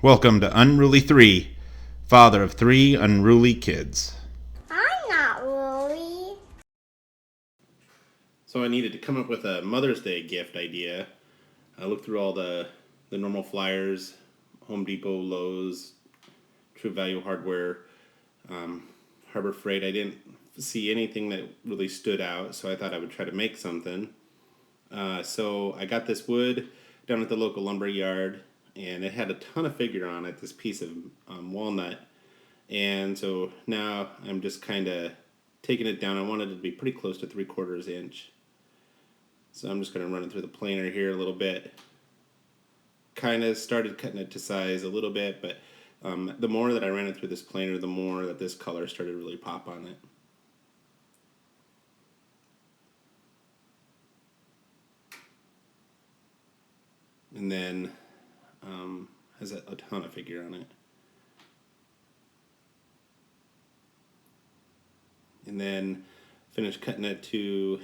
Welcome to Unruly 3, father of 3 unruly kids. I'm not really. So I needed to come up with a Mother's Day gift idea. I looked through all the normal flyers, Home Depot, Lowe's, True Value Hardware, Harbor Freight. I didn't see anything that really stood out, so I thought I would try to make something. So I got this wood down at the local lumber yard, and it had a ton of figure on it, this piece of walnut. And so now I'm just kind of taking it down. I wanted it to be pretty close to 3/4 inch. So I'm just going to run it through the planer here a little bit. Kind of started cutting it to size a little bit, but the more that I ran it through this planer, the more that this color started to really pop on it. And then has a ton of figure on it. And then finish cutting it to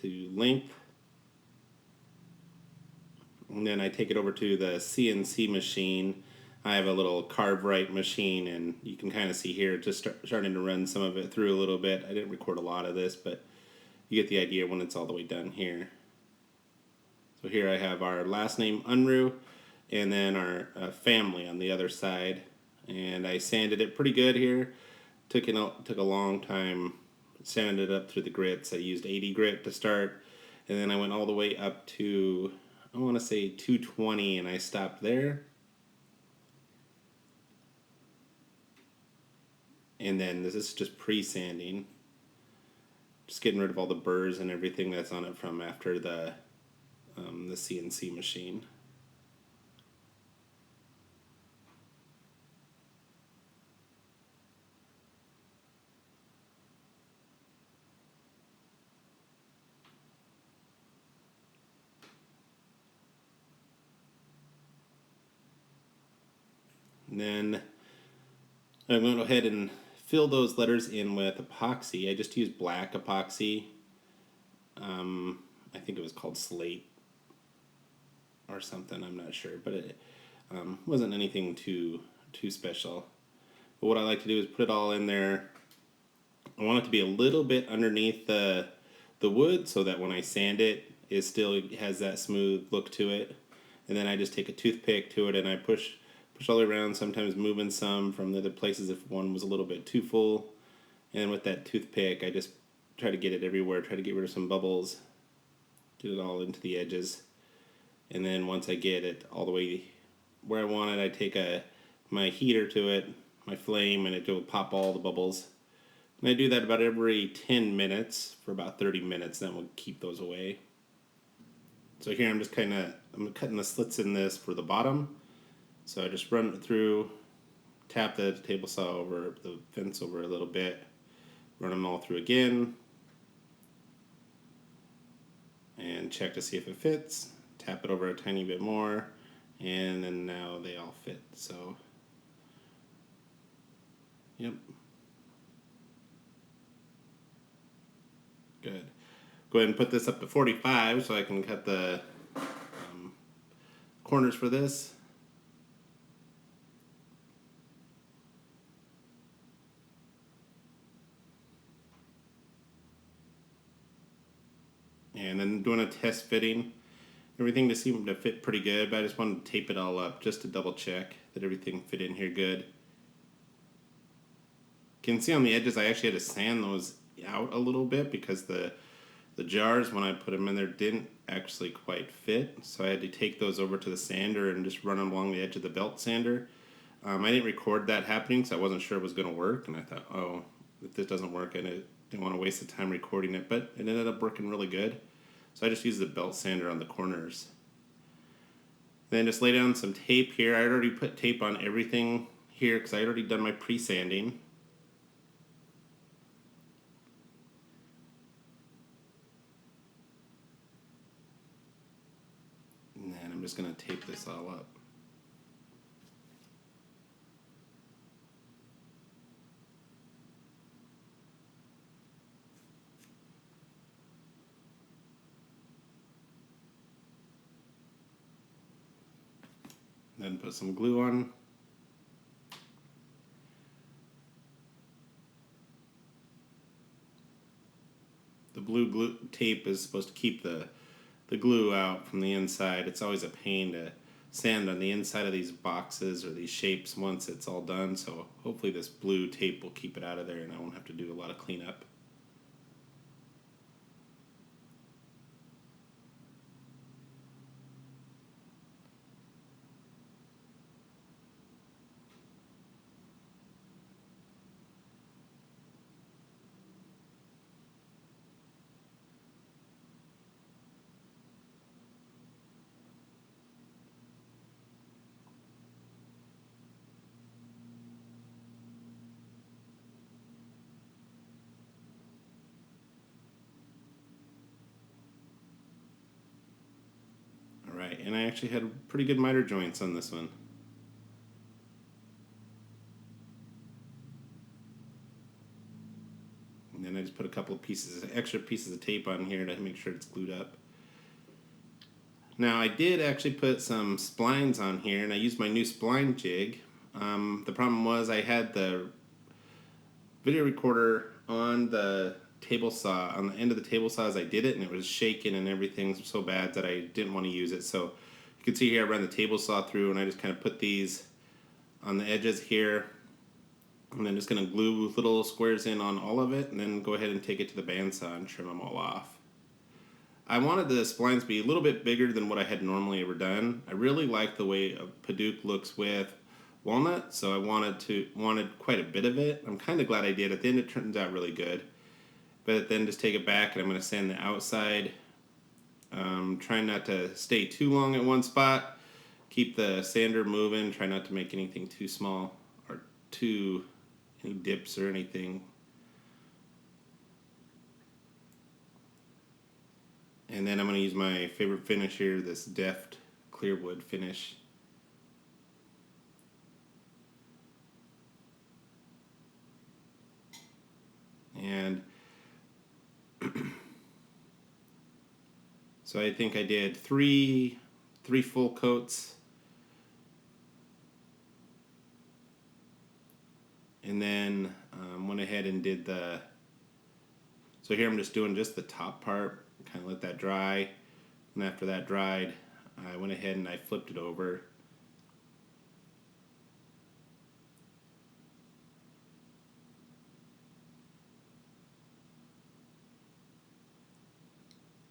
length. And then I take it over to the CNC machine. I have a little carve right machine, and you can kind of see here just starting to run some of it through a little bit. I didn't record a lot of this, but you get the idea when it's all the way done here. So here I have our last name Unruh, and then our family on the other side. And I sanded it pretty good here. Took a long time sanding it up through the grits. I used 80 grit to start, and then I went all the way up to, I want to say 220, and I stopped there. And then this is just pre-sanding, just getting rid of all the burrs and everything that's on it from after the CNC machine. And then I'm going to go ahead and fill those letters in with epoxy. I just used black epoxy. I think it was called slate or something. I'm not sure, but it wasn't anything too special. But what I like to do is put it all in there. I want it to be a little bit underneath the wood so that when I sand it, it still has that smooth look to it. And then I just take a toothpick to it and I push all the way around, sometimes moving some from the other places if one was a little bit too full. And with that toothpick, I just try to get it everywhere, try to get rid of some bubbles, get it all into the edges. And then once I get it all the way where I want it, I take my heater to it, my flame, and it will pop all the bubbles. And I do that about every 10 minutes for about 30 minutes, then we'll keep those away. So here I'm cutting the slits in this for the bottom. So I just run it through, tap the table saw over the fence over a little bit, run them all through again, and check to see if it fits. Tap it over a tiny bit more, and then now they all fit. So, yep. Good. Go ahead and put this up to 45 so I can cut the corners for this. And then doing a test fitting. Everything just seemed to fit pretty good, but I just wanted to tape it all up just to double check that everything fit in here good. You can see on the edges I actually had to sand those out a little bit because the jars, when I put them in there, didn't actually quite fit. So I had to take those over to the sander and just run them along the edge of the belt sander. I didn't record that happening, so I wasn't sure it was going to work. And I thought, oh, if this doesn't work, I didn't want to waste the time recording it. But it ended up working really good. So I just used the belt sander on the corners. Then just lay down some tape here. I already put tape on everything here because I had already done my pre-sanding. And then I'm just going to tape this all up. Then put some glue on blue glue tape is supposed to keep the glue out from the inside. It's always a pain to sand on the inside of these boxes or these shapes once it's all done, so hopefully this blue tape will keep it out of there and I won't have to do a lot of cleanup. Alright, and I actually had pretty good miter joints on this one. And then I just put a couple of extra pieces of tape on here to make sure it's glued up. Now I did actually put some splines on here, and I used my new spline jig. The problem was I had the video recorder on the table saw, on the end of the table saw as I did it, and it was shaking and everything so bad that I didn't want to use it. So you can see here I ran the table saw through, and I just kind of put these on the edges here, and then just going to glue little squares in on all of it, and then go ahead and take it to the bandsaw and trim them all off. I wanted the splines to be a little bit bigger than what I had normally ever done. I really like the way a Padauk looks with walnut, so I wanted quite a bit of it. I'm kind of glad I did. At the end it turns out really good. But then just take it back and I'm going to sand the outside. Trying not to stay too long at one spot. Keep the sander moving. Try not to make anything too small or any dips or anything. And then I'm going to use my favorite finish here, this Deft clear wood finish. And so I think I did three full coats. And then went ahead and did so here I'm just doing just the top part. Kind of let that dry, and after that dried I went ahead and I flipped it over,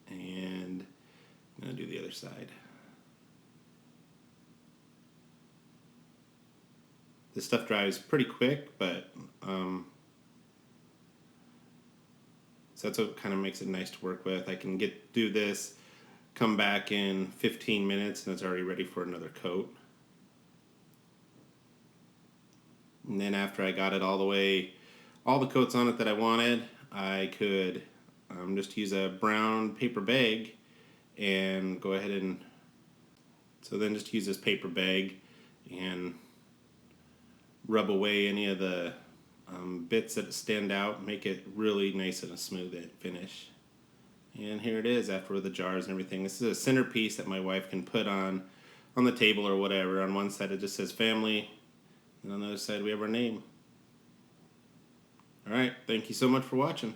and I'm going to do the other side. This stuff dries pretty quick, but so that's what kind of makes it nice to work with. I can do this, come back in 15 minutes, and it's already ready for another coat. And then after I got it all the coats on it that I wanted, I could just use a brown paper bag and go ahead and, so then just use this paper bag and rub away any of the bits that stand out, make it really nice and a smooth finish. And here it is after the jars and everything. This is a centerpiece that my wife can put on the table or whatever. On one side it just says family, and on the other side we have our name. Alright, thank you so much for watching.